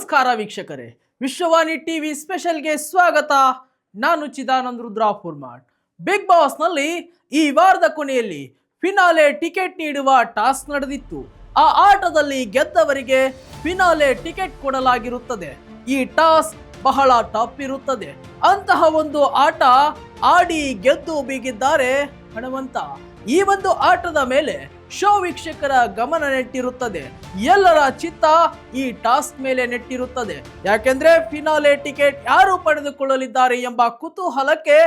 ನಮಸ್ಕಾರ ವೀಕ್ಷಕರೇ, ವಿಶ್ವವಾಣಿ ಟಿವಿ ಸ್ಪೆಷಲ್ಗೆ ಸ್ವಾಗತ. ನಾನು ಚಿದಾನಂದ್ ರುದ್ರಾಪುರ್ಮಾಡ್. ಬಿಗ್ ಬಾಸ್ ನಲ್ಲಿ ಈ ವಾರದ ಕೊನೆಯಲ್ಲಿ ಫಿನಾಲೆ ಟಿಕೆಟ್ ನೀಡುವ ಟಾಸ್ಕ್ ನಡೆದಿತ್ತು. ಆ ಆಟದಲ್ಲಿ ಗೆದ್ದವರಿಗೆ ಫಿನಾಲೆ ಟಿಕೆಟ್ ಕೊಡಲಾಗಿರುತ್ತದೆ. ಈ ಟಾಸ್ಕ್ ಬಹಳ ಟಫ್ ಇರುತ್ತದೆ. ಅಂತಹ ಒಂದು ಆಟ ಆಡಿ ಗೆದ್ದು ಬೀಗಿದ್ದಾರೆ ಹನುಮಂತ. ಈ ಒಂದು ಆಟದ ಮೇಲೆ ಶೋ ವೀಕ್ಷಕರ ಗಮನ ನೆಟ್ಟಿರುತ್ತದೆ. ಎಲ್ಲರ ಚಿತ್ತ ಈ ಟಾಸ್ಕ್ ಮೇಲೆ ನೆಟ್ಟಿರುತ್ತದೆ. ಯಾಕೆಂದ್ರೆ ಫಿನಾಲೆ ಟಿಕೆಟ್ ಯಾರು ಪಡೆದುಕೊಳ್ಳಲಿದ್ದಾರೆ ಎಂಬ ಕುತೂಹಲಕ್ಕೆ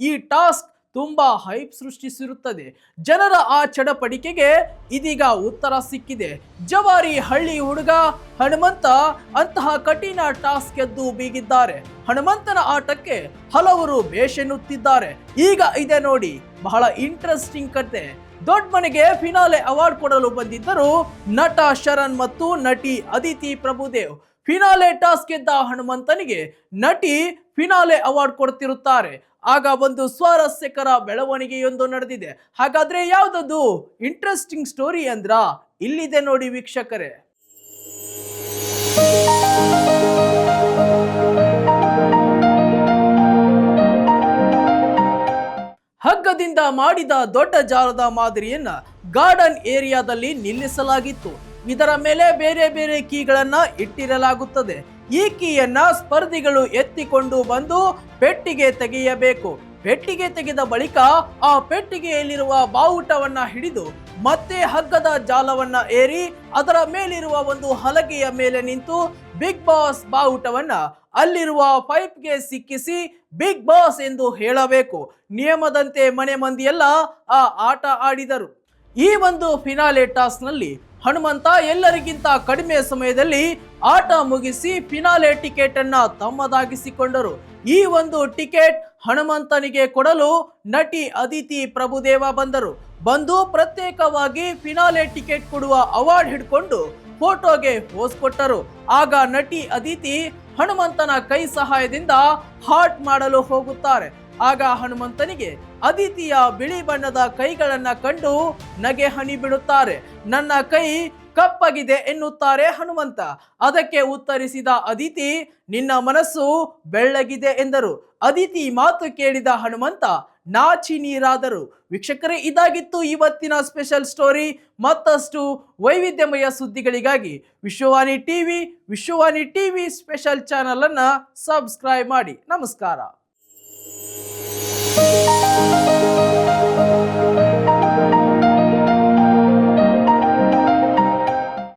ಈ ಟಾಸ್ಕ್ ತುಂಬಾ ಹೈಪ್ ಸೃಷ್ಟಿಸಿರುತ್ತದೆ. ಜನರ ಆ ಚಡಪಡಿಕೆಗೆ ಇದೀಗ ಉತ್ತರ ಸಿಕ್ಕಿದೆ. ಜವಾರಿ ಹಳ್ಳಿ ಹುಡುಗ ಹನುಮಂತ ಅಂತಹ ಕಠಿಣ ಟಾಸ್ಕ್ ಗೆದ್ದು ಬೀಗಿದ್ದಾರೆ. ಹನುಮಂತನ ಆಟಕ್ಕೆ ಹಲವರು ಬೇಷೆನ್ನುತ್ತಿದ್ದಾರೆ. ಈಗ ಇದೆ ನೋಡಿ ಬಹಳ ಇಂಟ್ರೆಸ್ಟಿಂಗ್ ಕತೆ. ದೊಡ್ಡ ಮನೆಗೆ ಫಿನಾಲೆ ಅವಾರ್ಡ್ ಕೊಡಲು ಬಂದಿದ್ದರು ನಟ ಶರಣ್ ಮತ್ತು ನಟಿ ಅದಿತಿ ಪ್ರಭುದೇವ್. ಫಿನಾಲೆ ಟಾಸ್ಕ್ ಗೆದ್ದ ಹನುಮಂತನಿಗೆ ನಟಿ ಫಿನಾಲೆ ಅವಾರ್ಡ್ ಕೊಡ್ತಿರುತ್ತಾರೆ. ಆಗ ಒಂದು ಸ್ವಾರಸ್ಯಕರ ಬೆಳವಣಿಗೆಯೊಂದು ನಡೆದಿದೆ. ಹಾಗಾದ್ರೆ ಯಾವ್ದದು ಇಂಟ್ರೆಸ್ಟಿಂಗ್ ಸ್ಟೋರಿ ಅಂದ್ರ ಇಲ್ಲಿದೆ ನೋಡಿ ವೀಕ್ಷಕರೇ. ಹಗ್ಗದಿಂದ ಮಾಡಿದ ದೊಡ್ಡ ಜಾಲದ ಮಾದರಿಯನ್ನ ಗಾರ್ಡನ್ ಏರಿಯಾದಲ್ಲಿ ನಿಲ್ಲಿಸಲಾಗಿತ್ತು. ಇದರ ಮೇಲೆ ಬೇರೆ ಬೇರೆ ಕೀಗಳನ್ನ ಇಟ್ಟಿರಲಾಗುತ್ತದೆ. ಈ ಕೀಯನ್ನ ಸ್ಪರ್ಧಿಗಳು ಎತ್ತಿಕೊಂಡು ಬಂದು ಪೆಟ್ಟಿಗೆ ತೆಗೆಯಬೇಕು. ಪೆಟ್ಟಿಗೆ ತೆಗೆದ ಬಳಿಕ ಆ ಪೆಟ್ಟಿಗೆಯಲ್ಲಿರುವ ಬಾವುಟವನ್ನ ಹಿಡಿದು ಮತ್ತೆ ಹಗ್ಗದ ಜಾಲವನ್ನ ಏರಿ ಅದರ ಮೇಲಿರುವ ಒಂದು ಹಲಗೆಯ ಮೇಲೆ ನಿಂತು ಬಿಗ್ ಬಾಸ್ ಬಾವುಟವನ್ನ ಅಲ್ಲಿರುವ ಪೈಪ್ಗೆ ಸಿಕ್ಕಿಸಿ ಬಿಗ್ ಬಾಸ್ ಎಂದು ಹೇಳಬೇಕು. ನಿಯಮದಂತೆ ಮನೆ ಮಂದಿಯೆಲ್ಲ ಆ ಆಟ ಆಡಿದರು. ಈ ಒಂದು ಫಿನಾಲೆ ಟಾಸ್ಕ್ ನಲ್ಲಿ ಹನುಮಂತ ಎಲ್ಲರಿಗಿಂತ ಕಡಿಮೆ ಸಮಯದಲ್ಲಿ ಆಟ ಮುಗಿಸಿ ಫಿನಾಲೆ ಟಿಕೆಟ್ ಅನ್ನ ತಮ್ಮದಾಗಿಸಿಕೊಂಡರು. ಈ ಒಂದು ಟಿಕೆಟ್ ಹನುಮಂತನಿಗೆ ಕೊಡಲು ನಟಿ ಅದಿತಿ ಪ್ರಭುದೇವ ಬಂದು ಪ್ರತ್ಯೇಕವಾಗಿ ಫಿನಾಲೆ ಟಿಕೆಟ್ ಕೊಡುವ ಅವಾರ್ಡ್ ಹಿಡ್ಕೊಂಡು ಫೋಟೋಗೆ ಪೋಸ್ ಕೊಟ್ಟರು. ಆಗ ನಟಿ ಅದಿತಿ ಹನುಮಂತನ ಕೈ ಸಹಾಯದಿಂದ ಹಾರ್ಟ್ ಮಾಡಲು ಹೋಗುತ್ತಾರೆ. ಆಗ ಹನುಮಂತನಿಗೆ ಅದಿತಿಯ ಬಿಳಿ ಬಣ್ಣದ ಕೈಗಳನ್ನ ಕಂಡು ನಗೆ ಹನಿ ಬಿಡುತ್ತಾರೆ. ನನ್ನ ಕೈ ಕಪ್ಪಗಿದೆ ಎನ್ನುತ್ತಾರೆ ಹನುಮಂತ. ಅದಕ್ಕೆ ಉತ್ತರಿಸಿದ ಅದಿತಿ, ನಿನ್ನ ಮನಸ್ಸು ಬೆಳ್ಳಗಿದೆ ಎಂದರು. ಅದಿತಿ ಮಾತು ಕೇಳಿದ ಹನುಮಂತ ನಾಚಿ ನೀರಾದರು. ವೀಕ್ಷಕರೇ, ಇದಾಗಿತ್ತು ಇವತ್ತಿನ ಸ್ಪೆಷಲ್ ಸ್ಟೋರಿ. ಮತ್ತಷ್ಟು ವೈವಿಧ್ಯಮಯ ಸುದ್ದಿಗಳಿಗಾಗಿ ವಿಶ್ವವಾಣಿ ಟಿವಿ ಸ್ಪೆಷಲ್ ಚಾನಲ್ ಅನ್ನ ಸಬ್ಸ್ಕ್ರೈಬ್ ಮಾಡಿ. ನಮಸ್ಕಾರ.